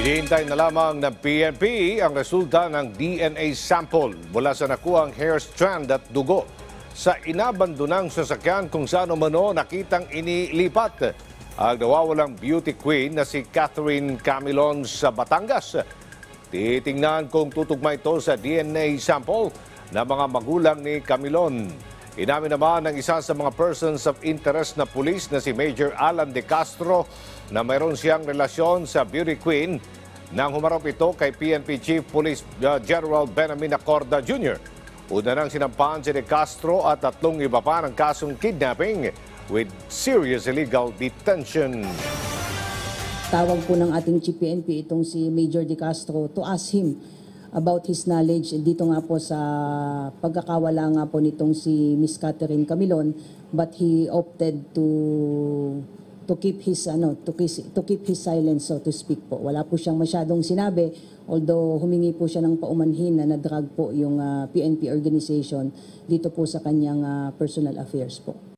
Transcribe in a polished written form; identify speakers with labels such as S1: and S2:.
S1: Hinihintay na lamang ng PNP ang resulta ng DNA sample mula sa nakuhang hair strand at dugo sa inabandonang sasakyan kung saan umano nakitang inilipat ang nawawalang beauty queen na si Catherine Camilon sa Batangas. Titingnan kung tutugma ito sa DNA sample ng mga magulang ni Camilon. Inamin naman ng isa sa mga persons of interest na pulis na si Major Alan De Castro na mayroon siyang relasyon sa beauty queen nang humarap ito kay PNP Chief Police General Benjamin Acorda Jr. Una nang sinampahan si De Castro at 3 iba pa ng kasong kidnapping with serious illegal detention.
S2: Tawag po ng ating Chief PNP itong si Major De Castro to ask him about his knowledge dito nga po sa pagkakawala nga po nitong si Miss Catherine Camilon, but he opted to keep his silence, so to speak po. Wala po siyang masyadong sinabi, although humingi po siya ng paumanhin na na-drag po yung PNP organization dito po sa kanyang personal affairs po.